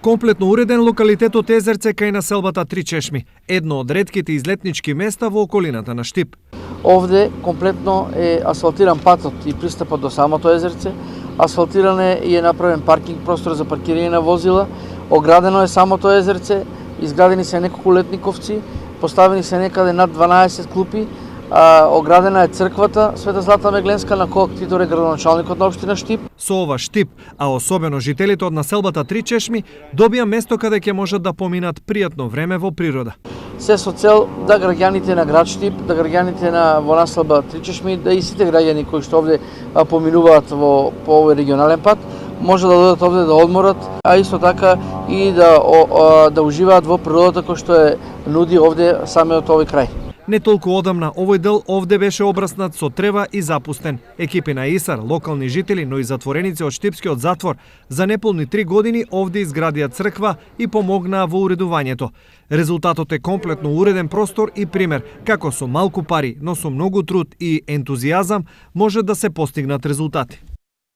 Комплетно уреден локалитетот Езерце кај населбата Три чешми, едно од ретките излетнички места во околината на Штип. Овде комплетно е асфалтиран патот и пристапот до самото Езерце, асфалтиран е и е направен паркинг простор за паркирање на возила, оградено е самото Езерце, изградени се неколку летниковци, поставени се некаде над 12 клупи, оградена е црквата Света Злата Мегленска на кој актитор е градоначалникот на општина Штип. Со ова Штип, а особено жителите од населбата Три чешми, добија место каде ќе можат да поминат пријатно време во природа. Се со цел да граѓаните на град Штип, да граѓаните во населба Три чешми, да и сите граѓани кои што овде поминуваат по овој регионален пат, може да додат овде да одморат, а исто така и да уживаат во природата кој што е нуди овде самиот овој крај. Не толку одамна овој дел овде беше обраснат со трева и запустен. Екипи на ИСАР, локални жители, но и затвореници од Штипскиот затвор за неполни 3 години овде изградија црква и помогнаа во уредувањето. Резултатот е комплетно уреден простор и пример како со малку пари, но со многу труд и ентузијазам може да се постигнат резултати.